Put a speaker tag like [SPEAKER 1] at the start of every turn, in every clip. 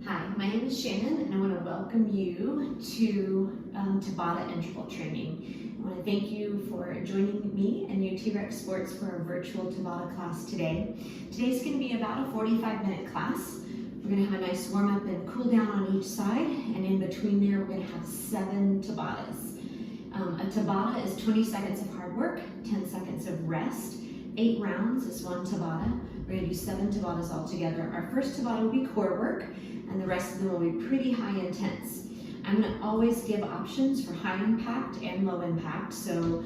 [SPEAKER 1] Hi, my name is Shannon and I want to welcome you to Tabata interval training. I want to thank you for joining me and TeXercise Sports for our virtual Tabata class today. Today's going to be about a 45-minute class. We're going to have a nice warm up and cool down on each side, and in between there we're going to have 7 Tabatas. A Tabata is 20 seconds of hard work, 10 seconds of rest. 8 rounds is 1 Tabata. We're going to do 7 Tabatas all together. Our first Tabata will be core work, and the rest of them will be pretty high intense. I'm going to always give options for high impact and low impact, so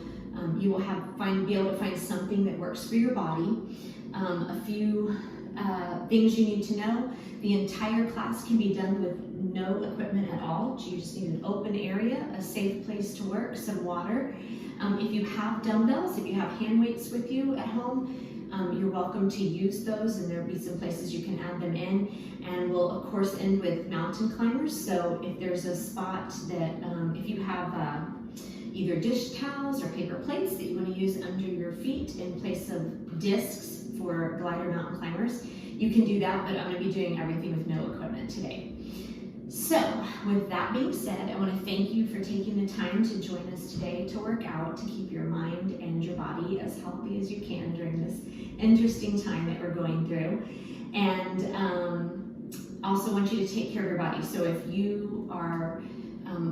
[SPEAKER 1] you will be able to find something that works for your body. A few things you need to know: the entire class can be done with no equipment at all. You just need an open area, a safe place to work, some water. If you have dumbbells, if you have hand weights with you at home, you're welcome to use those, and there'll be some places you can add them in. And we'll of course end with mountain climbers. So if there's a spot that, if you have either dish towels or paper plates that you want to use under your feet in place of discs for glider mountain climbers, you can do that, but I'm going to be doing everything with no equipment today. So with that being said, I want to thank you for taking the time to join us today to work out, to keep your mind and your body as healthy as you can during this interesting time that we're going through. And also want you to take care of your body. So if you are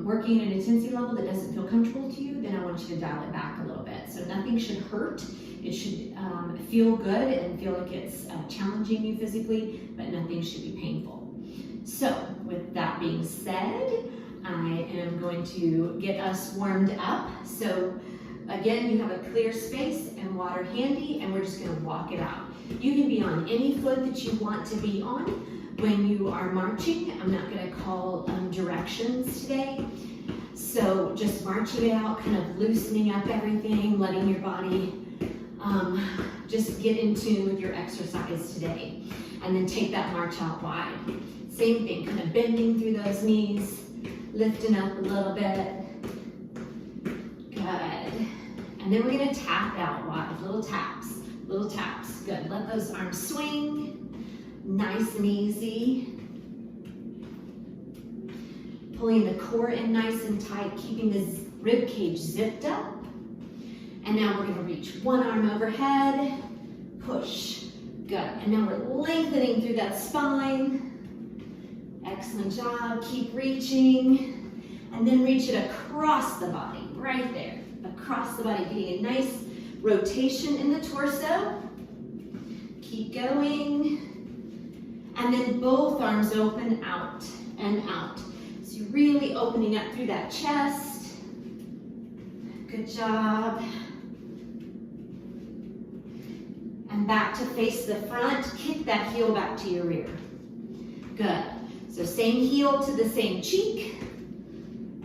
[SPEAKER 1] working at an intensity level that doesn't feel comfortable to you, then I want you to dial it back a little bit. So nothing should hurt. It should feel good and feel like it's challenging you physically, but nothing should be painful. So with that being said, I am going to get us warmed up. So again, you have a clear space and water handy, and we're just going to walk it out. You can be on any foot that you want to be on when you are marching. I'm not going to call directions today. So just marching it out, kind of loosening up everything, letting your body just get in tune with your exercise today. And then take that march out wide. Same thing, kind of bending through those knees, lifting up a little bit. Good. And then we're going to tap out wide, little taps, little taps. Good. Let those arms swing, nice and easy. Pulling the core in nice and tight, keeping the rib cage zipped up. And now we're going to reach one arm overhead, push. Good. And now we're lengthening through that spine. Excellent job. Keep reaching. And then reach it across the body, right there. Across the body, getting a nice rotation in the torso. Keep going. And then both arms open out and out. So you're really opening up through that chest. Good job. And back to face the front. Kick that heel back to your rear. Good. So same heel to the same cheek.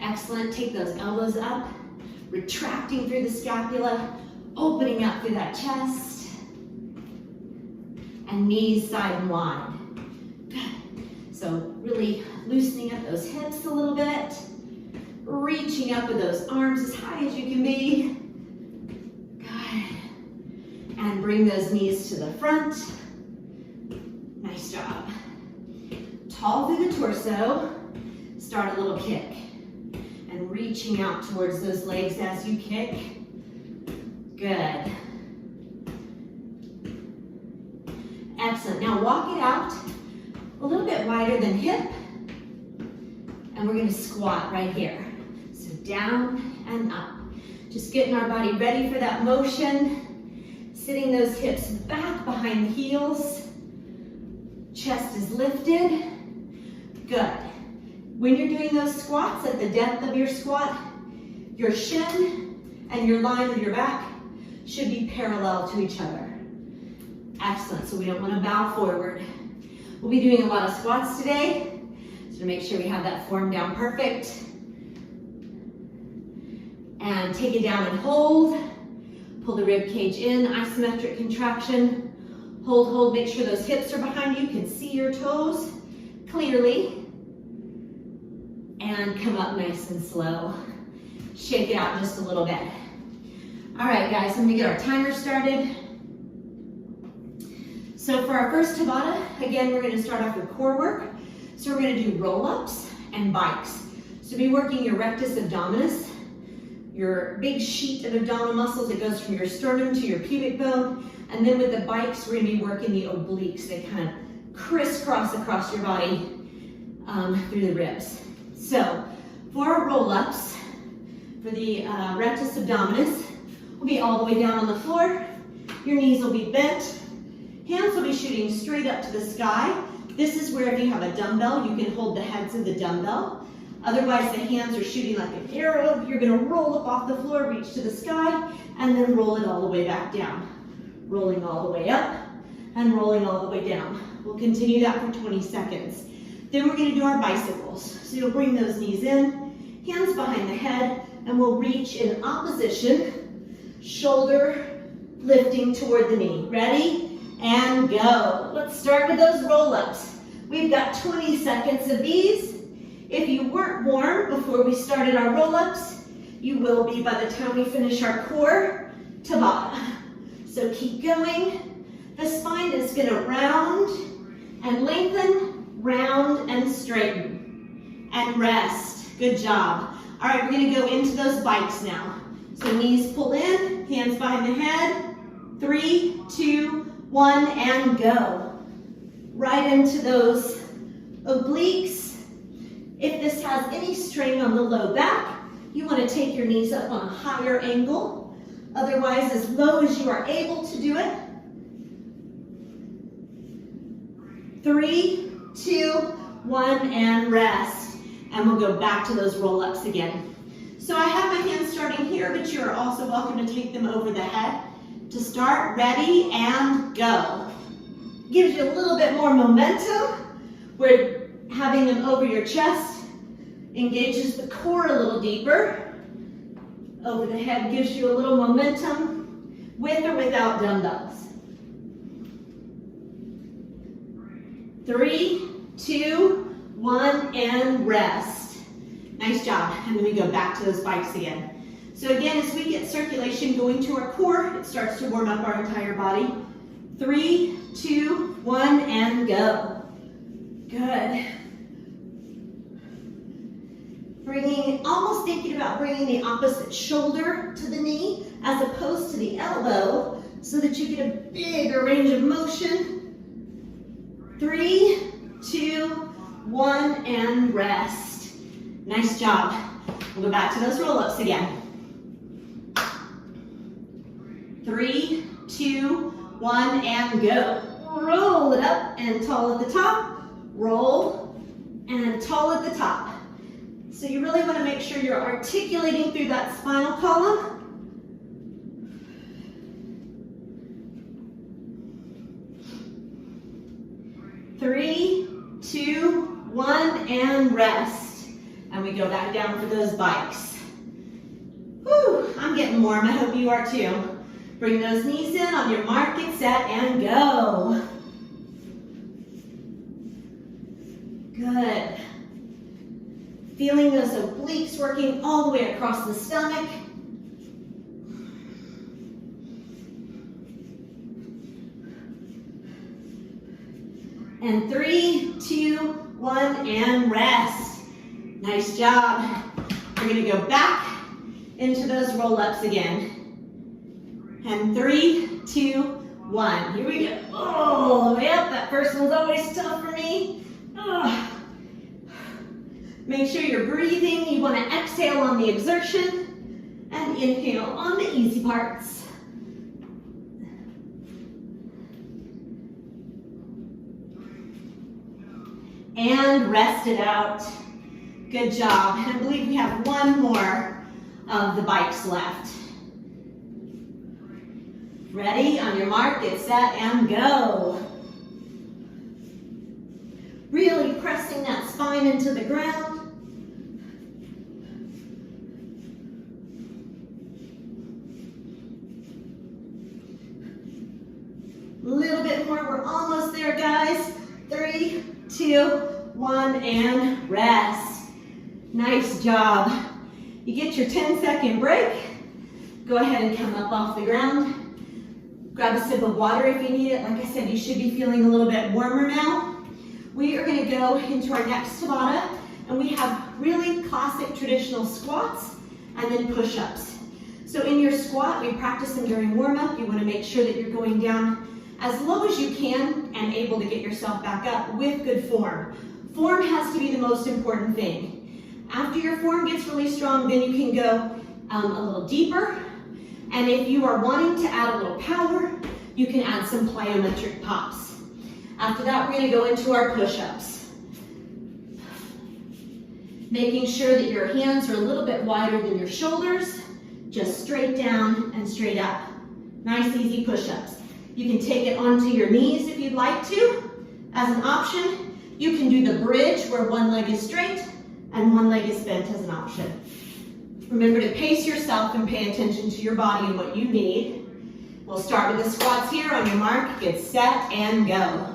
[SPEAKER 1] Excellent. Take those elbows up, retracting through the scapula, opening up through that chest, and knees side and wide. Good. So really loosening up those hips a little bit, reaching up with those arms as high as you can be. Good. And bring those knees to the front. Nice job. Tall through the torso, start a little kick, and reaching out towards those legs as you kick. Good. Excellent. Now walk it out a little bit wider than hip, and we're going to squat right here. So down and up. Just getting our body ready for that motion, sitting those hips back behind the heels, chest is lifted. Good. When you're doing those squats, at the depth of your squat, your shin and your line of your back should be parallel to each other. Excellent. So we don't want to bow forward. We'll be doing a lot of squats today, so to make sure we have that form down perfect. And take it down and hold. Pull the rib cage in, isometric contraction. Hold, hold. Make sure those hips are behind you. You can see your toes clearly. And come up nice and slow. Shake it out just a little bit. All right, guys, I'm gonna get our timer started. So for our first Tabata, again, we're gonna start off with core work. So So we're gonna do roll-ups and bikes. So be working your rectus abdominis, your big sheet of abdominal muscles that goes from your sternum to your pubic bone. And then with the bikes, we're gonna be working the obliques. They kind of crisscross across your body through the ribs. So for our roll-ups, for the rectus abdominis, we'll be all the way down on the floor. Your knees will be bent. Hands will be shooting straight up to the sky. This is where if you have a dumbbell, you can hold the heads of the dumbbell. Otherwise, the hands are shooting like an arrow. You're gonna roll up off the floor, reach to the sky, and then roll it all the way back down. Rolling all the way up and rolling all the way down. We'll continue that for 20 seconds. Then we're gonna do our bicycles. So you'll bring those knees in, hands behind the head, and we'll reach in opposition, shoulder lifting toward the knee. Ready? And go. Let's start with those roll-ups. We've got 20 seconds of these. If you weren't warm before we started our roll-ups, you will be by the time we finish our core Tabata. So keep going. The spine is gonna round and lengthen, round and straighten, and rest. Good job. All right, we're gonna go into those bikes now. So knees pull in, hands behind the head. 3, 2, 1, and go. Right into those obliques. If this has any strain on the low back, you want to take your knees up on a higher angle. Otherwise, as low as you are able to do it. 3, 2, 1, and rest. And we'll go back to those roll-ups again. So I have my hands starting here, but you're also welcome to take them over the head. To start, ready, and go. Gives you a little bit more momentum. We're having them over your chest. Engages the core a little deeper. Over the head gives you a little momentum with or without dumbbells. 3, 2, 1, and rest. Nice job. And then we go back to those bikes again. So again, as we get circulation going to our core, it starts to warm up our entire body. 3, 2, 1, and go. Good. Almost thinking about bringing the opposite shoulder to the knee as opposed to the elbow so that you get a bigger range of motion. 3, 2, 1, and rest. Nice job. We'll go back to those roll-ups again. 3, 2, 1, and go. Roll it up and tall at the top. Roll and tall at the top. So you really want to make sure you're articulating through that spinal column. Three, 2, 1, and rest. And we go back down for those bikes. Whew, I'm getting warm. I hope you are too. Bring those knees in on your mark, get set, and go. Good. Feeling those obliques working all the way across the stomach. And 3, 2, 1, and rest. Nice job. We're gonna go back into those roll-ups again. And 3, 2, 1. Here we go. Oh, yep, that first one's always tough for me. Ugh. Make sure you're breathing. You want to exhale on the exertion and inhale on the easy parts. And rest it out. Good job. And I believe we have one more of the bikes left. Ready? On your mark, get set, and go. Really pressing that spine into the ground. A little bit more, we're almost there, guys. 3, 2, 1, and rest. Nice job. You get your 10-second break. Go ahead and come up off the ground. Grab a sip of water if you need it. Like I said, you should be feeling a little bit warmer now. We are going to go into our next Tabata, and we have really classic traditional squats and then push-ups. So in your squat, we practice them during warm-up. You want to make sure that you're going down as low as you can and able to get yourself back up with good form. Form has to be the most important thing. After your form gets really strong, then you can go a little deeper. And if you are wanting to add a little power, you can add some plyometric pops. After that, we're going to go into our push-ups. Making sure that your hands are a little bit wider than your shoulders, just straight down and straight up. Nice, easy push-ups. You can take it onto your knees if you'd like to. As an option, you can do the bridge where one leg is straight and one leg is bent as an option. Remember to pace yourself and pay attention to your body and what you need. We'll start with the squats here. On your mark, get set and go.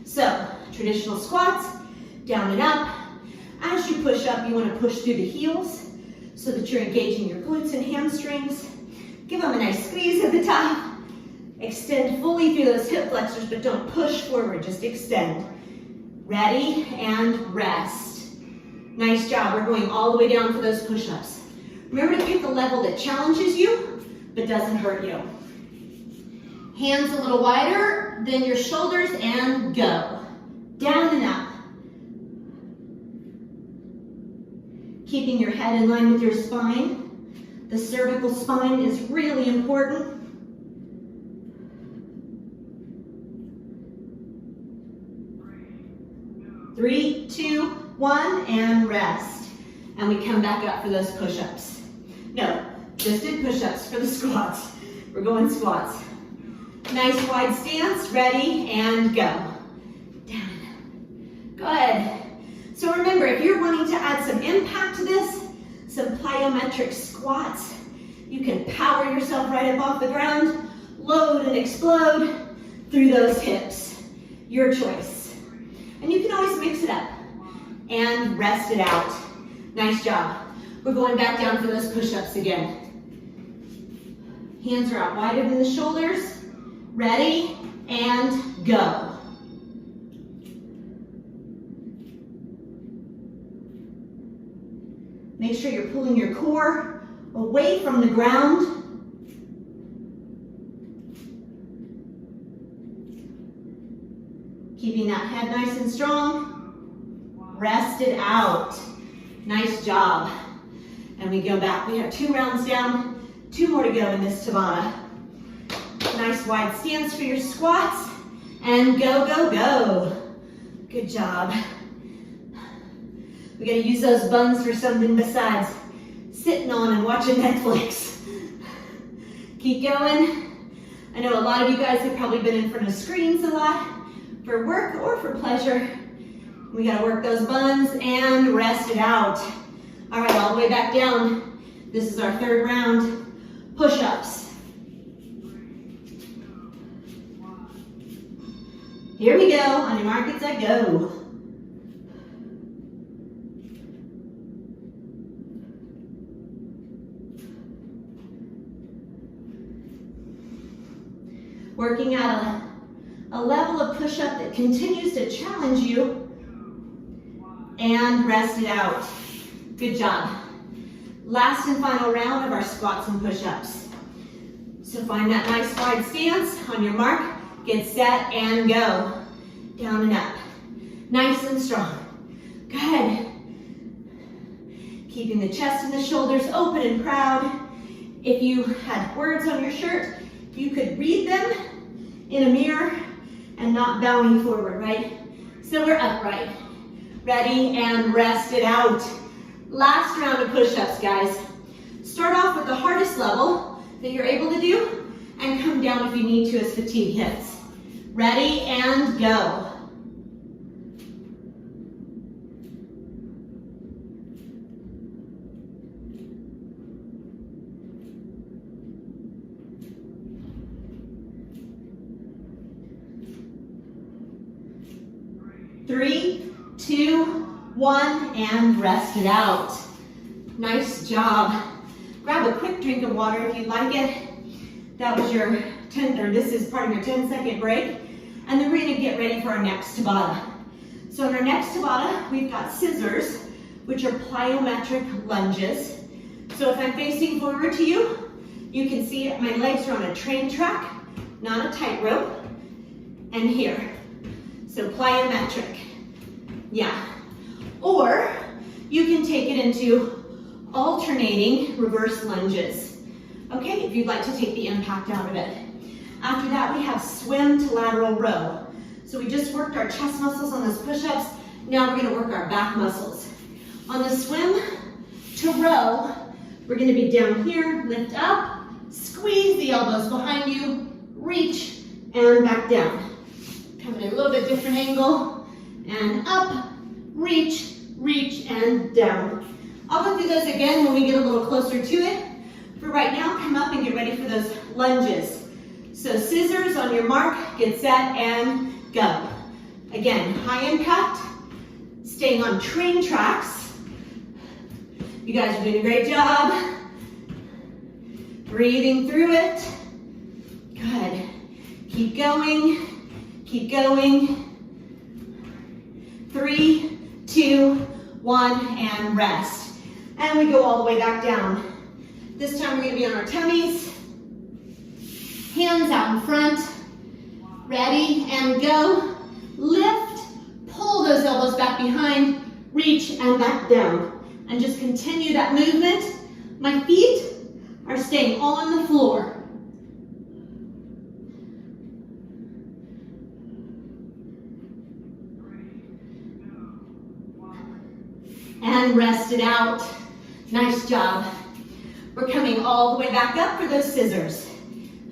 [SPEAKER 1] So, traditional squats, down and up. As you push up, you want to push through the heels so that you're engaging your glutes and hamstrings. Give them a nice squeeze at the top. Extend fully through those hip flexors, but don't push forward, just extend. Ready and rest. Nice job. We're going all the way down for those push-ups. Remember to pick a level that challenges you, but doesn't hurt you. Hands a little wider than your shoulders and go. Down and up. Keeping your head in line with your spine. The cervical spine is really important. 3, 2, 1, and rest. And we come back up for those push-ups. No, just did push-ups for the squats. We're going squats. Nice wide stance, ready, and go. Down. Good. So remember, if you're wanting to add some impact to this, some plyometric squats, you can power yourself right up off the ground, load and explode through those hips. Your choice. And you can always mix it up and rest it out. Nice job. We're going back down for those push-ups again. Hands are out wider than the shoulders. Ready and go. Make sure you're pulling your core away from the ground. Keeping that head nice and strong. Rest it out. Nice job. And we go back. We have 2 rounds down, 2 more to go in this Tabata. Nice wide stance for your squats. And go, go, go. Good job. We gotta use those buns for something besides sitting on and watching Netflix. Keep going. I know a lot of you guys have probably been in front of screens a lot for work or for pleasure. We gotta work those buns and rest it out. All right, all the way back down. This is our 3rd round. Push-ups. Here we go. On your mark, get set, go. Working at a level of push-up that continues to challenge you, and rest it out. Good job. Last and final round of our squats and push-ups. So find that nice wide stance. On your mark, get set and go. Down and up. Nice and strong. Good. Keeping the chest and the shoulders open and proud. If you had words on your shirt, you could read them in a mirror and not bowing forward, right? So we're upright. Ready and rest it out. Last round of push-ups, guys. Start off with the hardest level that you're able to do and come down if you need to as fatigue hits. Ready and go. Three, 2, 1, and rest it out. Nice job. Grab a quick drink of water if you'd like it. That was your this is part of your 10-second break. And then we're gonna get ready for our next Tabata. So in our next Tabata, we've got scissors, which are plyometric lunges. So if I'm facing forward to you, you can see my legs are on a train track, not a tightrope. And here, so plyometric, yeah. Or you can take it into alternating reverse lunges. Okay, if you'd like to take the impact out of it. After that, we have swim to lateral row. So we just worked our chest muscles on those push-ups. Now we're gonna work our back muscles. On the swim to row, we're gonna be down here, lift up, squeeze the elbows behind you, reach, and back down. Coming in a little bit different angle, and up, reach, reach, and down. I'll go through those again when we get a little closer to it. For right now, come up and get ready for those lunges. So scissors on your mark, get set, and go. Again, high impact, staying on train tracks. You guys are doing a great job. Breathing through it. Good. Keep going. Keep going. 3, 2, 1, and rest. And we go all the way back down. This time we're going to be on our tummies. Hands out in front. Ready, and go. Lift, pull those elbows back behind, reach, and back down. And just continue that movement. My feet are staying on the floor. And rest it out. Nice job. We're coming all the way back up for those scissors.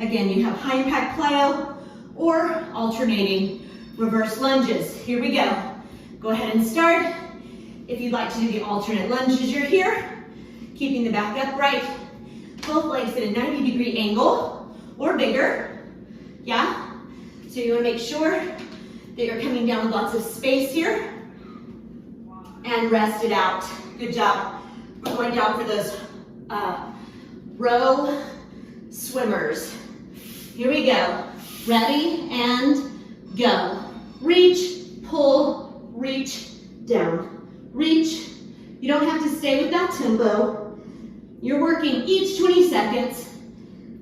[SPEAKER 1] Again, you have high impact plyo or alternating reverse lunges. Here we go. Go ahead and start. If you'd like to do the alternate lunges, you're here. Keeping the back upright. Both legs at a 90-degree angle or bigger. Yeah? So you want to make sure that you're coming down with lots of space here. And rest it out. Good job. We're going down for those row swimmers. Here we go. Ready, and go. Reach, pull, reach, down. Reach. You don't have to stay with that tempo. You're working each 20 seconds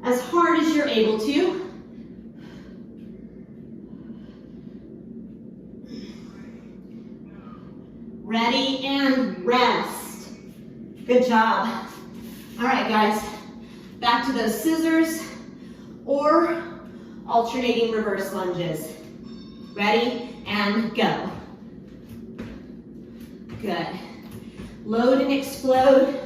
[SPEAKER 1] as hard as you're able to. Ready, and rest. Good job. All right, guys. Back to those scissors or alternating reverse lunges. Ready, and go. Good. Load and explode.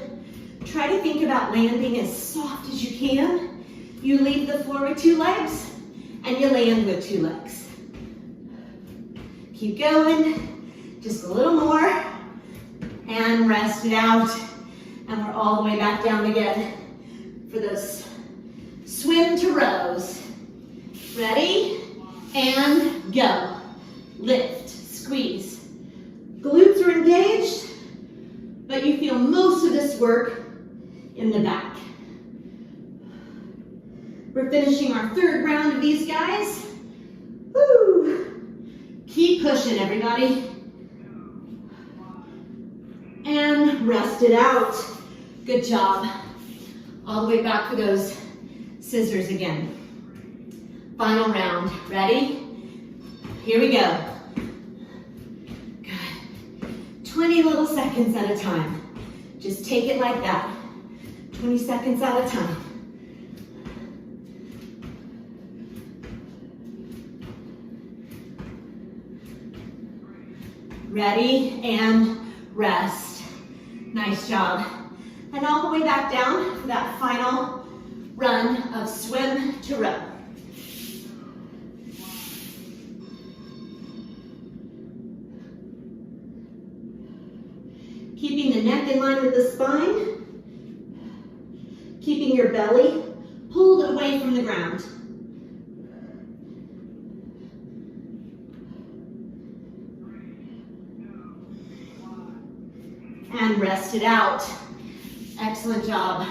[SPEAKER 1] Try to think about landing as soft as you can. You leave the floor with 2 legs, and you land with 2 legs. Keep going. Just a little more. And rest it out. And we're all the way back down again for those swim to rows. Ready, and go. Lift, squeeze. Glutes are engaged, but you feel most of this work in the back. We're finishing our 3rd round of these guys. Woo! Keep pushing, everybody. And rest it out. Good job. All the way back for those scissors again. Final round. Ready? Here we go. Good. 20 little seconds at a time. Just take it like that. 20 seconds at a time. Ready, and rest. Nice job. And all the way back down for that final run of swim to row. Keeping the neck in line with the spine. Keeping your belly pulled away from the ground. And rest it out. Excellent job.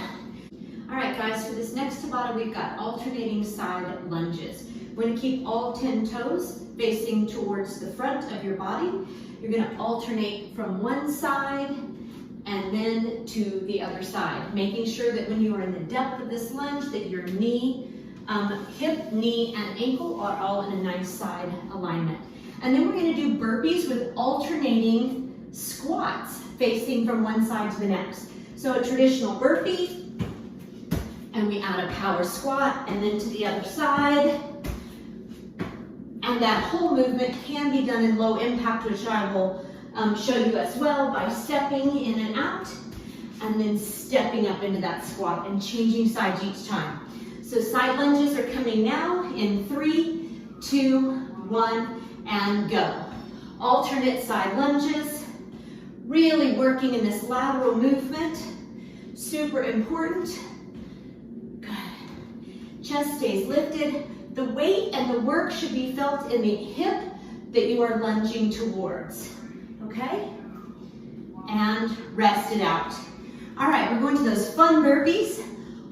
[SPEAKER 1] All right, guys, for this next Tabata, we've got alternating side lunges. We're gonna keep all 10 toes facing towards the front of your body, You're gonna alternate from one side and then to the other side, making sure that when you are in the depth of this lunge that your knee, hip, knee, and ankle are all in a nice side alignment. And then we're gonna do burpees with alternating squats facing from one side to the next. So a traditional burpee, and we add a power squat, and then to the other side. And that whole movement can be done in low impact, which I will show you as well, by stepping in and out, and then stepping up into that squat and changing sides each time. So side lunges are coming now in 3, 2, 1, and go. Alternate side lunges, really working in this lateral movement, super important. Good. Chest stays lifted. The weight and the work should be felt in the hip that you are lunging towards, okay? And rest it out. All right, we're going to those fun burpees,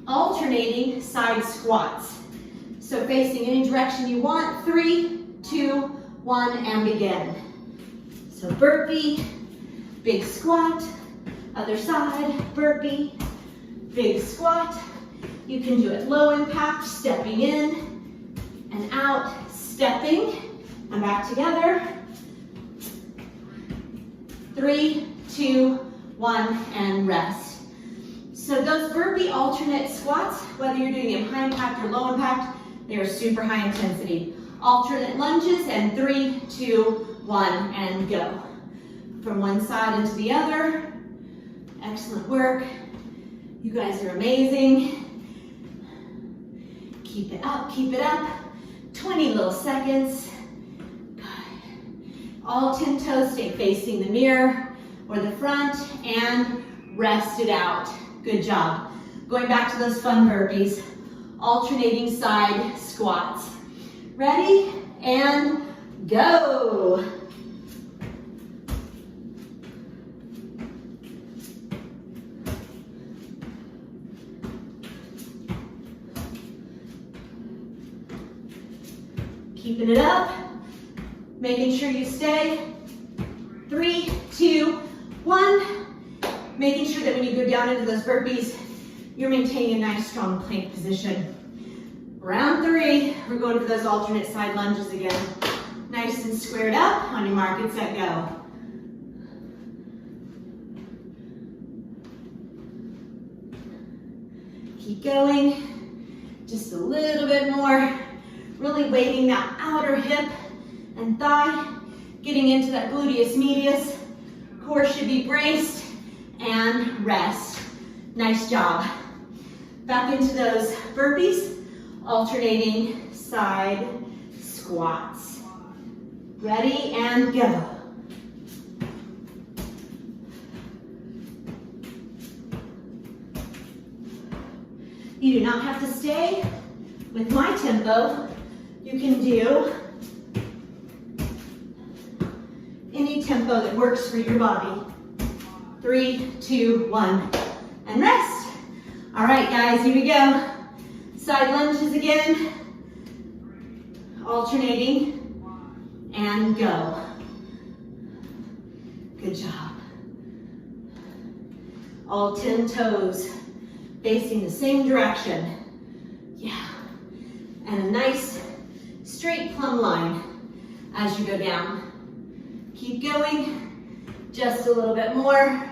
[SPEAKER 1] alternating side squats. So facing any direction you want, 3, 2, 1, and begin. So burpee, big squat, other side, burpee, big squat. You can do it low impact, stepping in and out, stepping, and back together. 3, 2, 1, and rest. So those burpee alternate squats, whether you're doing them high impact or low impact, they are super high intensity. Alternate lunges, and 3, 2, 1, and go. From one side into the other. Excellent work. You guys are amazing. Keep it up, keep it up. 20 little seconds. Good. All 10 toes stay facing the mirror or the front, and rest it out. Good job. Going back to those fun burpees, alternating side squats. Ready? And go. Keeping it up, making sure you stay. 3, 2, 1. Making sure that when you go down into those burpees, you're maintaining a nice strong plank position. Round 3, we're going for those alternate side lunges again. Nice and squared up. On your mark and set, go. Keep going. Just a little bit more. Really weighting that outer hip and thigh, getting into that gluteus medius. Core should be braced, and rest. Nice job. Back into those burpees, alternating side squats. Ready, and go. You do not have to stay with my tempo. You can do any tempo that works for your body. 3, 2, 1, and rest. All right, guys, here we go. Side lunges again. Alternating, and go. Good job. All 10 toes facing the same direction. Yeah. And a nice straight plumb line as you go down. Keep going, just a little bit more.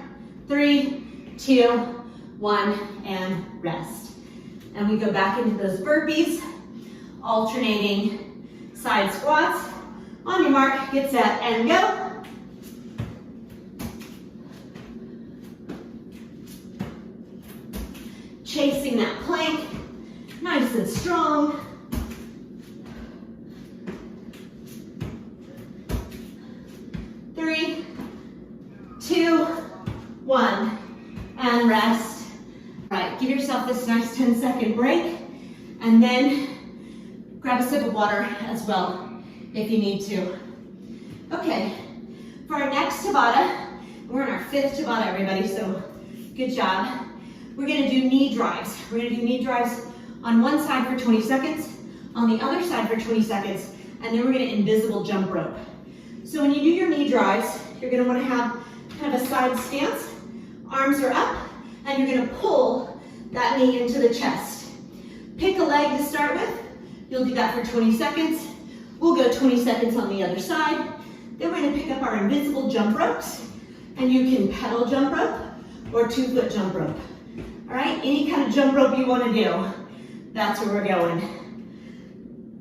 [SPEAKER 1] 3, 2, 1, and rest. And we go back into those burpees, alternating side squats. On your mark, get set, and go. Chasing that plank, nice and strong. 3, 2, 1, and rest. All right, give yourself this nice 10-second break, and then grab a sip of water as well if you need to. Okay, for our next Tabata, we're in our 5th Tabata, everybody, so good job. We're gonna do knee drives. We're gonna do knee drives on one side for 20 seconds, on the other side for 20 seconds, and then we're gonna invisible jump rope. So when you do your knee drives, You're gonna wanna have kind of a side stance. Arms are up, and you're gonna pull that knee into the chest. Pick a leg to start with. You'll do that for 20 seconds. We'll go 20 seconds on the other side. Then we're gonna pick up our invisible jump ropes, and you can pedal jump rope or 2-foot jump rope. All right, any kind of jump rope you wanna do, that's where we're going.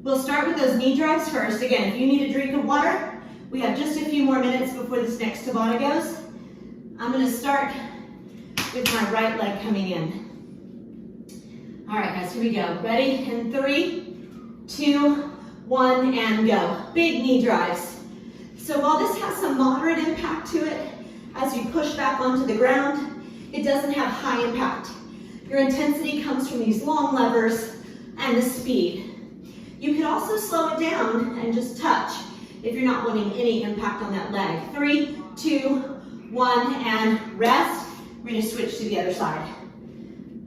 [SPEAKER 1] We'll start with those knee drives first. Again, if you need a drink of water, we have just a few more minutes before this next Tabata goes. I'm gonna start with my right leg coming in. All right, guys, here we go. Ready? In 3, 2, 1, and go. Big knee drives. So while this has some moderate impact to it, as you push back onto the ground, it doesn't have high impact. Your intensity comes from these long levers and the speed. You can also slow it down and just touch if you're not wanting any impact on that leg. 3, 2, 1, and rest. We're gonna switch to the other side.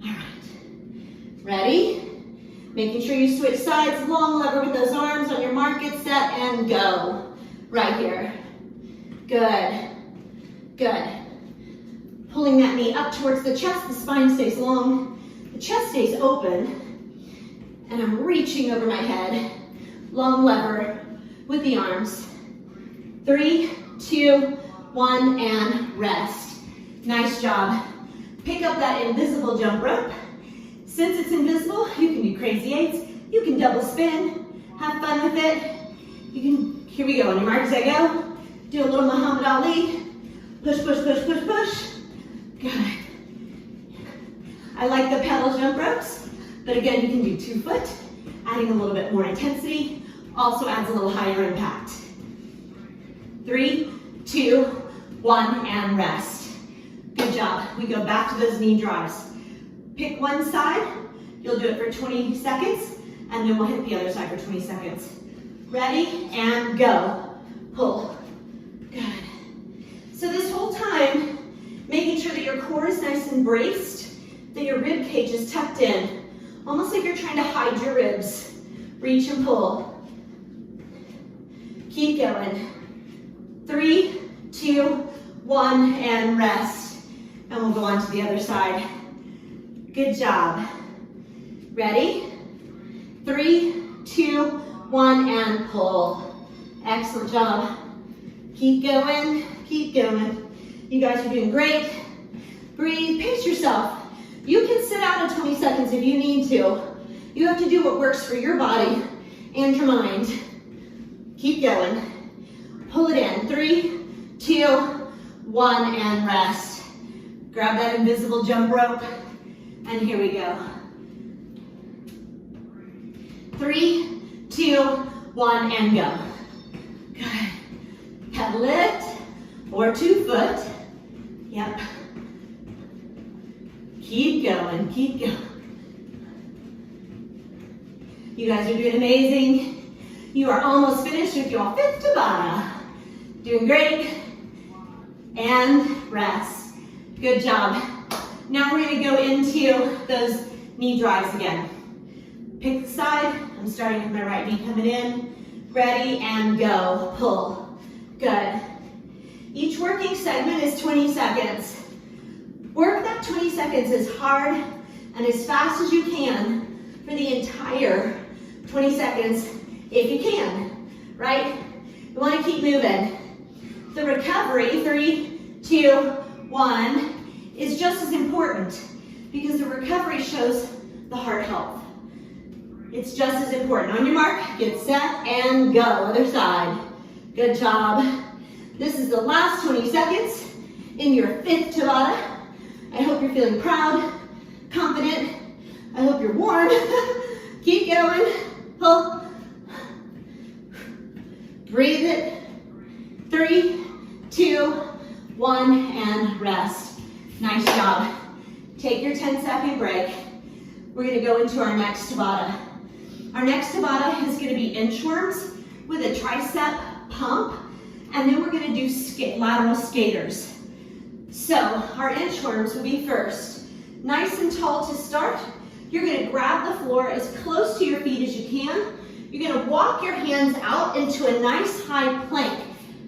[SPEAKER 1] All right, ready? Making sure you switch sides, long lever with those arms. On your mark, get set, and go. Right here. Good, good. Pulling that knee up towards the chest, the spine stays long, the chest stays open, and I'm reaching over my head. Long lever with the arms. 3, 2, 1, and rest. Nice job. Pick up that invisible jump rope. Since it's invisible, you can do crazy eights, you can double spin, have fun with it. You can, here we go, on your marks, I go. Do a little Muhammad Ali. Push, push, push, push, push. Good. I like the pedal jump ropes, but again, you can do 2-foot, adding a little bit more intensity, also adds a little higher impact. 3, 2, 1, and rest. Good job. We go back to those knee drives. Pick one side, you'll do it for 20 seconds, and then we'll hit the other side for 20 seconds. Ready, and go. Pull. Good. So this whole time, making sure that your core is nice and braced, that your rib cage is tucked in, almost like you're trying to hide your ribs. Reach and pull. Keep going. 3, 2, 1, and rest. And we'll go on to the other side. Good job. Ready? 3, 2, 1, and pull. Excellent job. Keep going, keep going. You guys are doing great. Breathe, pace yourself. You can sit out at 20 seconds if you need to. You have to do what works for your body and your mind. Keep going. Pull it in. 3, 2, 1, and rest. Grab that invisible jump rope, and here we go. 3, 2, 1, and go. Good. Pedal it, or 2-foot. Yep. Keep going, keep going. You guys are doing amazing. You are almost finished with your 5th Tabata. Doing great. And rest. Good job. Now we're gonna go into those knee drives again. Pick the side. I'm starting with my right knee coming in. Ready, and go. Pull. Good. Each working segment is 20 seconds. Work that 20 seconds as hard and as fast as you can for the entire 20 seconds if you can, right? You want to keep moving. The recovery, 3, 2, 1, is just as important because the recovery shows the heart health. It's just as important. On your mark, get set, and go. Other side. Good job. This is the last 20 seconds in your 5th Tabata. I hope you're feeling proud, confident. I hope you're warm. Keep going. Pull. Breathe it. 3, 2, 1, and rest. Nice job. Take your 10-second break. We're going to go into our next Tabata. Our next Tabata is going to be inchworms with a tricep pump, and then we're going to do lateral skaters. So our inchworms will be first. Nice and tall to start. You're going to grab the floor as close to your feet as you can. You're going to walk your hands out into a nice high plank.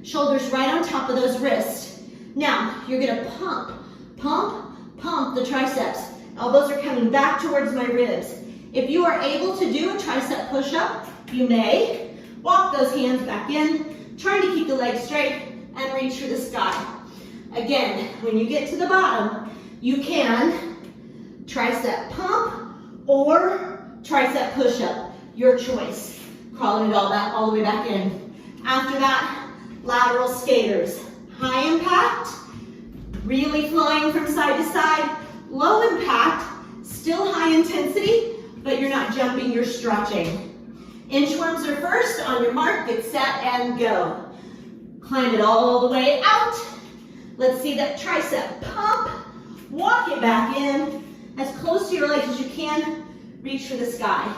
[SPEAKER 1] Shoulders right on top of those wrists. Now, you're gonna pump, pump, pump the triceps. Elbows are coming back towards my ribs. If you are able to do a tricep push-up, you may walk those hands back in, trying to keep the legs straight and reach for the sky. Again, when you get to the bottom, you can tricep pump or tricep push-up, your choice. Crawling it all the way back in. After that, lateral skaters. High impact, really flying from side to side. Low impact, still high intensity, but you're not jumping, you're stretching. Inchworms are first. On your mark, get set and go. Climb it all the way out. Let's see that tricep pump. Walk it back in as close to your legs as you can. Reach for the sky.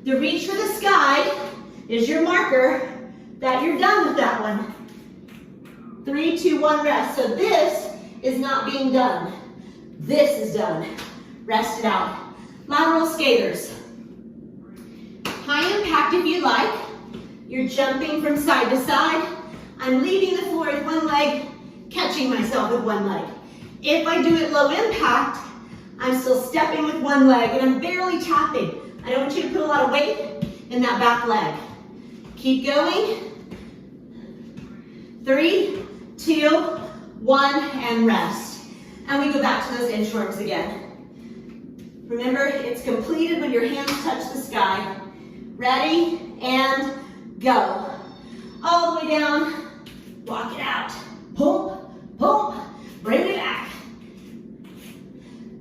[SPEAKER 1] The reach for the sky is your marker that you're done with that one. 3, 2, 1, rest. So this is not being done. This is done. Rest it out. Lateral skaters. High impact if you like. You're jumping from side to side. I'm leaving the floor with one leg, catching myself with one leg. If I do it low impact, I'm still stepping with one leg and I'm barely tapping. I don't want you to put a lot of weight in that back leg. Keep going. 3, 2, 1, and rest. And we go back to those inchworms again. Remember, it's completed when your hands touch the sky. Ready, and go. All the way down, walk it out. Pump, pump, bring it back.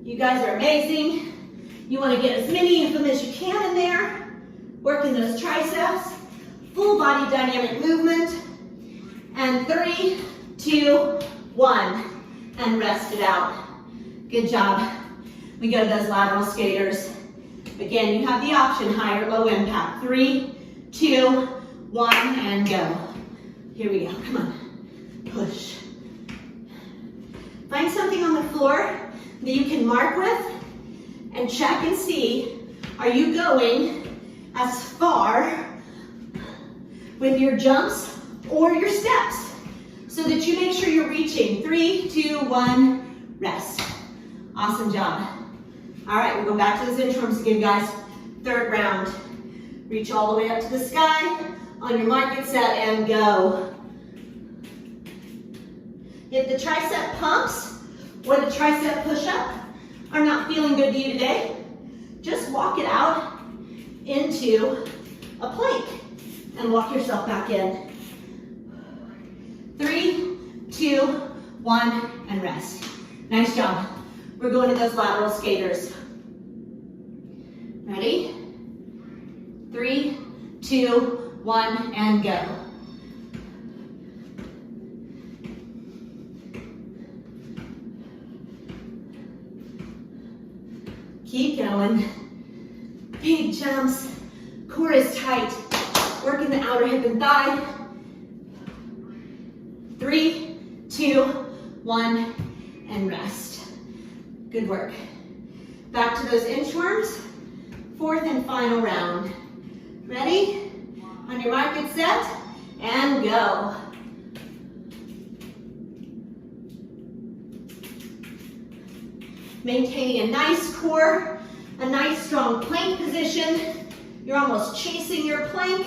[SPEAKER 1] You guys are amazing. You want to get as many of them as you can in there. Working those triceps. Full body dynamic movement. And 3, 2, 1. And rest it out. Good job. We go to those lateral skaters. Again, you have the option, high or low impact. 3, 2, 1, and go. Here we go, come on. Push. Find something on the floor that you can mark with and check and see, are you going as far with your jumps or your steps so that you make sure you're reaching. 3, 2, 1, rest. Awesome job. All right, we'll go back to those inchworms again, guys. Third round. Reach all the way up to the sky. On your mark, get set, and go. If the tricep pumps or the tricep push-up are not feeling good to you today, just walk it out into a plank and walk yourself back in. 3, 2, 1, and rest. Nice job. We're going to those lateral skaters. Ready? 3, 2, 1, and go. Keep going. Big jumps. Core is tight. Working the outer hip and thigh. 3, 2, 1, and rest. Good work. Back to those inchworms. Fourth and final round. Ready? On your mark, get set, and go. Maintaining a nice core, a nice strong plank position. You're almost chasing your plank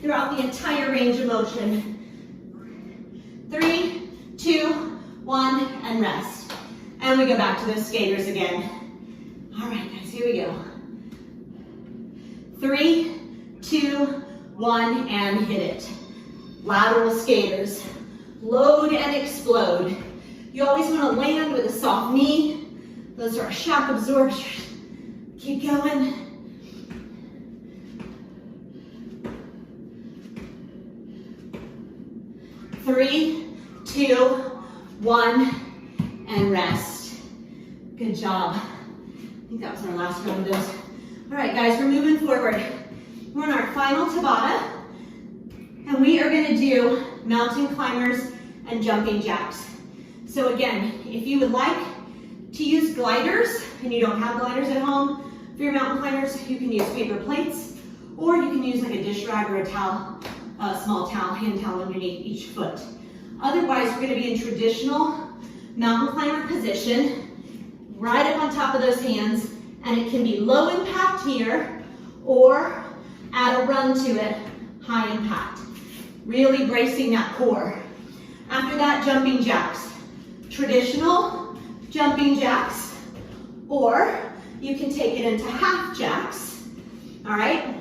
[SPEAKER 1] throughout the entire range of motion. 3, 2, 1, and rest. And we go back to those skaters again. All right, guys, here we go. 3, 2, 1, and hit it. Lateral skaters. Load and explode. You always want to land with a soft knee. Those are our shock absorbers. Keep going. 3, 2, 1, and rest. Good job. I think that was our last one of those. All right, guys, we're moving forward. We're on our final Tabata, and we are going to do mountain climbers and jumping jacks. So again, if you would like to use gliders, and you don't have gliders at home, for your mountain climbers, you can use paper plates, or you can use like a dish rag or a towel small towel, hand towel underneath each foot. Otherwise, we're gonna be in traditional mountain climber position, right up on top of those hands, and it can be low impact here, or add a run to it, high impact. Really bracing that core. After that, jumping jacks. Traditional jumping jacks, or you can take it into half jacks, all right?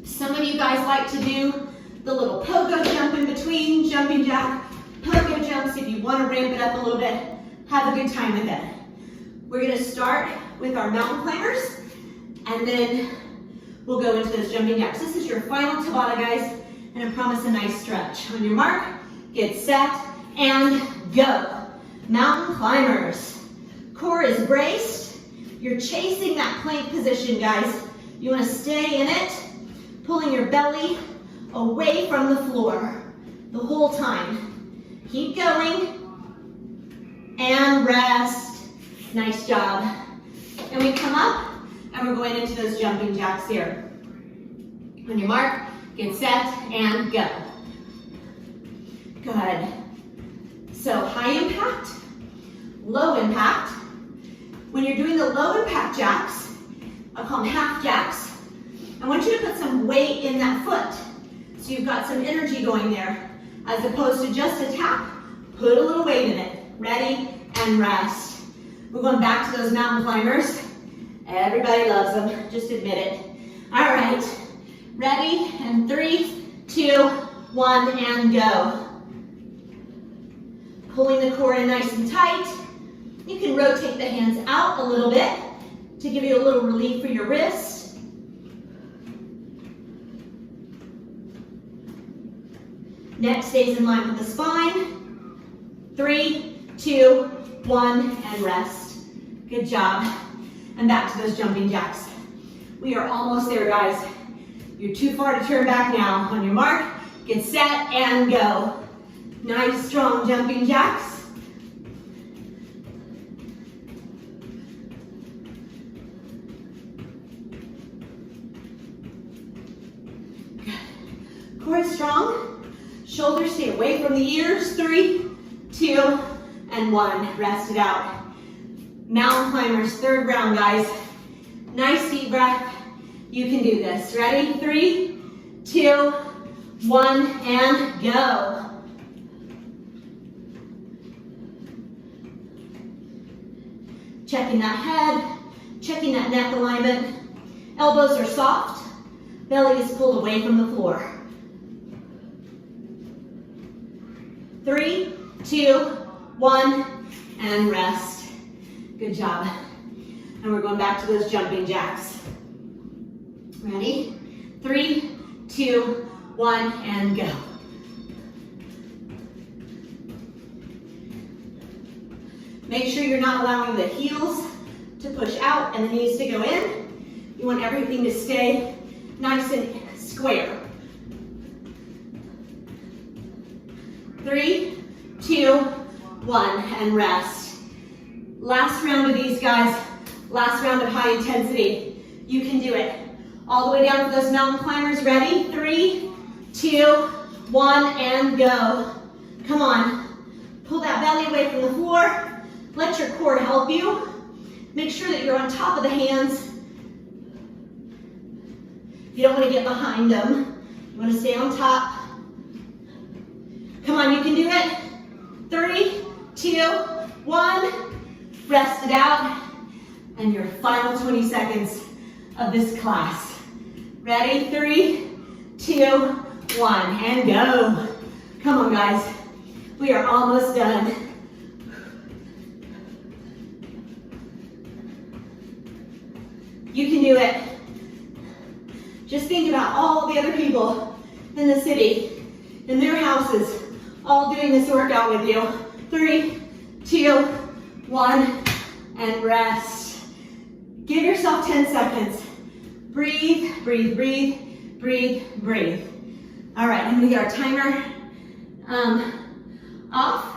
[SPEAKER 1] Some of you guys like to do the little pogo jump in between jumping jack, pogo jumps. If you want to ramp it up a little bit, have a good time with it. We're going to start with our mountain climbers, and then we'll go into those jumping jacks. This is your final Tabata, guys, and I promise a nice stretch. On your mark, get set, and go. Mountain climbers. Core is braced. You're chasing that plank position, guys. You want to stay in it, pulling your belly away from the floor the whole time. Keep going, and rest. Nice job. And we come up, and we're going into those jumping jacks here. On your mark, get set, and go. Good. So high impact, low impact. When you're doing the low impact jacks, I'll call them half jacks, I want you to put some weight in that foot. So you've got some energy going there. As opposed to just a tap, put a little weight in it. Ready, and rest. We're going back to those mountain climbers. Everybody loves them, just admit it. All right, ready, and 3, 2, 1, and go. Pulling the core in nice and tight. You can rotate the hands out a little bit to give you a little relief for your wrist. Neck stays in line with the spine. 3, 2, 1, and rest. Good job. And back to those jumping jacks. We are almost there, guys. You're too far to turn back now. On your mark, get set, and go. Nice, strong jumping jacks. Good. Core is strong. Shoulders stay away from the ears. 3, 2, and 1. Rest it out. Mountain climbers, third round, guys. Nice deep breath. You can do this. Ready? 3, 2, 1, and go. Checking that head, checking that neck alignment. Elbows are soft. Belly is pulled away from the floor. 3, 2, 1, and rest. Good job. And we're going back to those jumping jacks. Ready? 3, 2, 1, and go. Make sure you're not allowing the heels to push out and the knees to go in. You want everything to stay nice and square. 3, 2, 1, and rest. Last round of these, guys. Last round of high intensity. You can do it. All the way down to those mountain climbers. Ready? 3, 2, 1, and go. Come on. Pull that belly away from the floor. Let your core help you. Make sure that you're on top of the hands. You don't want to get behind them. You want to stay on top. Come on, you can do it. 3, 2, 1. Rest it out. And your final 20 seconds of this class. Ready? 3, 2, 1, and go. Come on, guys. We are almost done. You can do it. Just think about all the other people in the city, in their houses, all doing this workout with you. 3, 2, 1, and rest. Give yourself 10 seconds. Breathe, breathe, breathe, breathe, breathe. All right, I'm gonna get our timer off,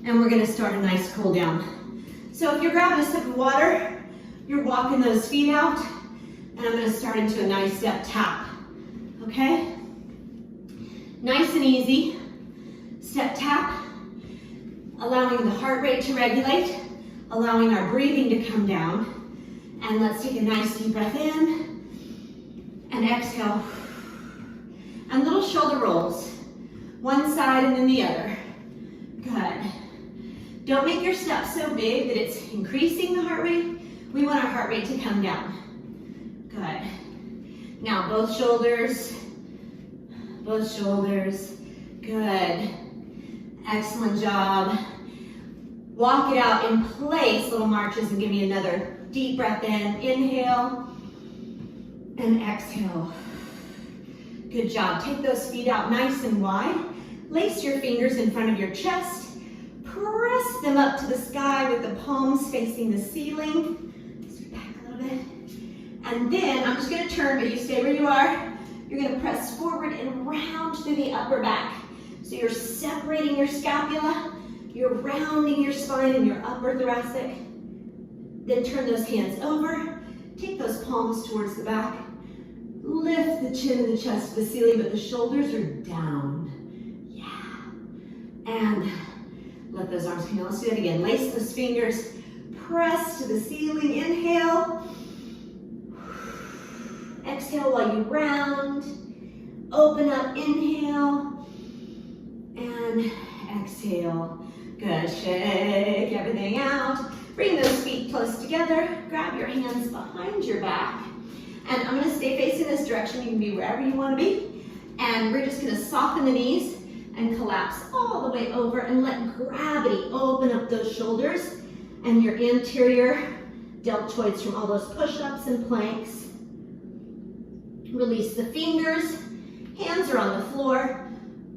[SPEAKER 1] and we're gonna start a nice cool down. So if you're grabbing a sip of water, you're walking those feet out, and I'm gonna start into a nice step tap, okay? Nice and easy. Step tap, allowing the heart rate to regulate, allowing our breathing to come down. And let's take a nice deep breath in and exhale. And little shoulder rolls, one side and then the other. Good. Don't make your step so big that it's increasing the heart rate. We want our heart rate to come down. Good. Now both shoulders. Good. Excellent job. Walk it out in place, little marches, and give me another deep breath in. Inhale and exhale. Good job. Take those feet out nice and wide. Lace your fingers in front of your chest. Press them up to the sky with the palms facing the ceiling. Scoot back a little bit. And then I'm just going to turn, but you stay where you are. You're going to press forward and round through the upper back. So you're separating your scapula. You're rounding your spine and your upper thoracic. Then turn those hands over. Take those palms towards the back. Lift the chin and the chest to the ceiling, but the shoulders are down. Yeah. And let those arms come down. Let's do that again. Lace those fingers. Press to the ceiling. Inhale. Exhale while you round. Open up. Inhale. And exhale. Good. Shake everything out. Bring those feet close together. Grab your hands behind your back. And I'm going to stay facing this direction. You can be wherever you want to be. And we're just going to soften the knees and collapse all the way over and let gravity open up those shoulders and your anterior deltoids from all those push-ups and planks. Release the fingers. Hands are on the floor.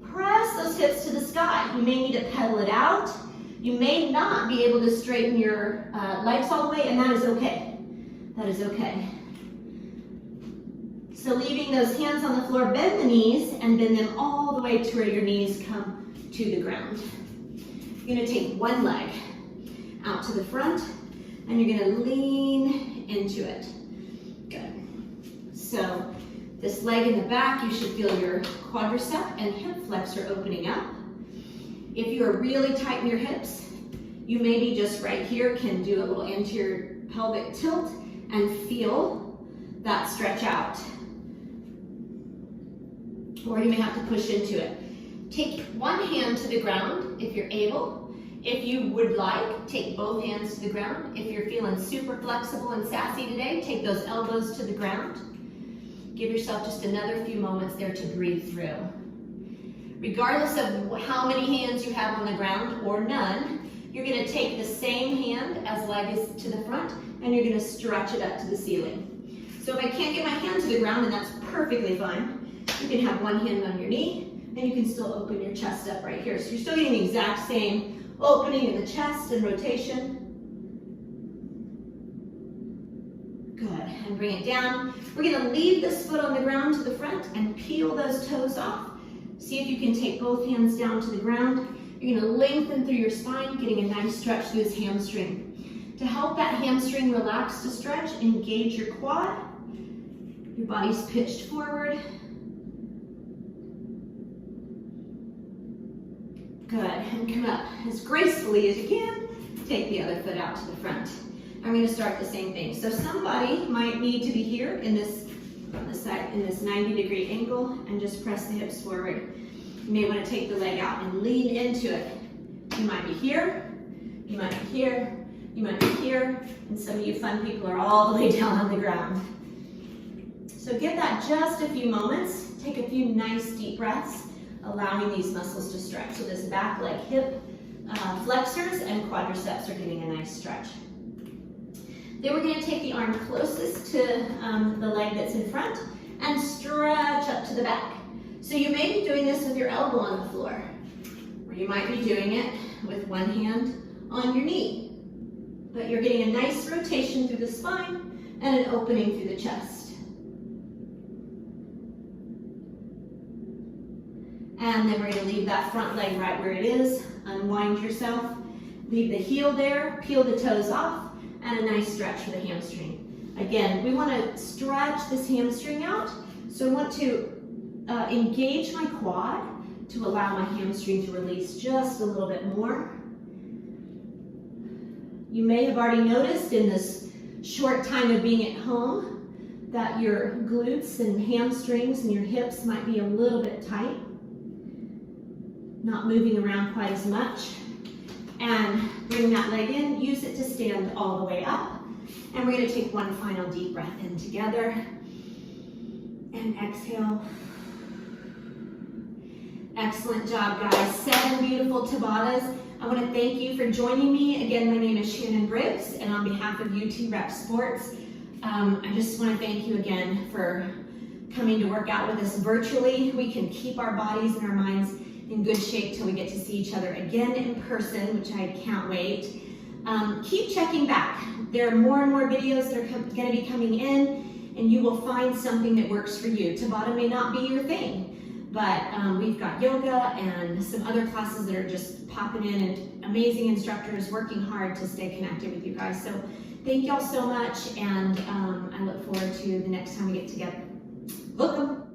[SPEAKER 1] Press those hips to the sky. You may need to pedal it out. You may not be able to straighten your legs all the way, and that is okay. That is okay. So leaving those hands on the floor, bend the knees and bend them all the way to where your knees come to the ground. You're going to take one leg out to the front and you're going to lean into it. Good. So this leg in the back, you should feel your quadricep and hip flexor opening up. If you are really tight in your hips, you maybe just right here can do a little anterior pelvic tilt and feel that stretch out. Or you may have to push into it. Take one hand to the ground if you're able. If you would like, take both hands to the ground. If you're feeling super flexible and sassy today, take those elbows to the ground. Give yourself just another few moments there to breathe through. Regardless of how many hands you have on the ground or none, you're going to take the same hand as leg is to the front and you're going to stretch it up to the ceiling. So if I can't get my hand to the ground, then that's perfectly fine. You can have one hand on your knee, and you can still open your chest up right here. So you're still getting the exact same opening in the chest and rotation. Good, and bring it down. We're gonna leave this foot on the ground to the front and peel those toes off. See if you can take both hands down to the ground. You're gonna lengthen through your spine, getting a nice stretch through this hamstring. To help that hamstring relax to stretch, engage your quad. Your body's pitched forward. Good, and come up as gracefully as you can. Take the other foot out to the front. I'm going to start the same thing. So somebody might need to be here in this, on the side, in this 90-degree angle, and just press the hips forward. You may want to take the leg out and lean into it. You might be here, you might be here, you might be here, and some of you fun people are all the way down on the ground. So give that just a few moments. Take a few nice deep breaths, allowing these muscles to stretch. So this back leg, hip flexors and quadriceps are getting a nice stretch. Then we're going to take the arm closest to the leg that's in front and stretch up to the back. So you may be doing this with your elbow on the floor, or you might be doing it with one hand on your knee. But you're getting a nice rotation through the spine and an opening through the chest. And then we're going to leave that front leg right where it is. Unwind yourself. Leave the heel there. Peel the toes off. And a nice stretch for the hamstring. Again, we want to stretch this hamstring out. So I want to engage my quad to allow my hamstring to release just a little bit more. You may have already noticed in this short time of being at home that your glutes and hamstrings and your hips might be a little bit tight, not moving around quite as much. And bring that leg in, use it to stand all the way up. And we're going to take one final deep breath in together. And exhale. Excellent job, guys. 7 beautiful Tabatas. I want to thank you for joining me. Again, my name is Shannon, and on behalf of TeXercise Sports, I just want to thank you again for coming to work out with us virtually. We can keep our bodies and our minds in good shape till we get to see each other again in person, which I can't wait. Keep checking back. There are more and more videos that are going to be coming in, and you will find something that works for you. Tabata may not be your thing, but we've got yoga and some other classes that are just popping in, and amazing instructors working hard to stay connected with you guys. So thank y'all so much, and I look forward to the next time we get together. Welcome.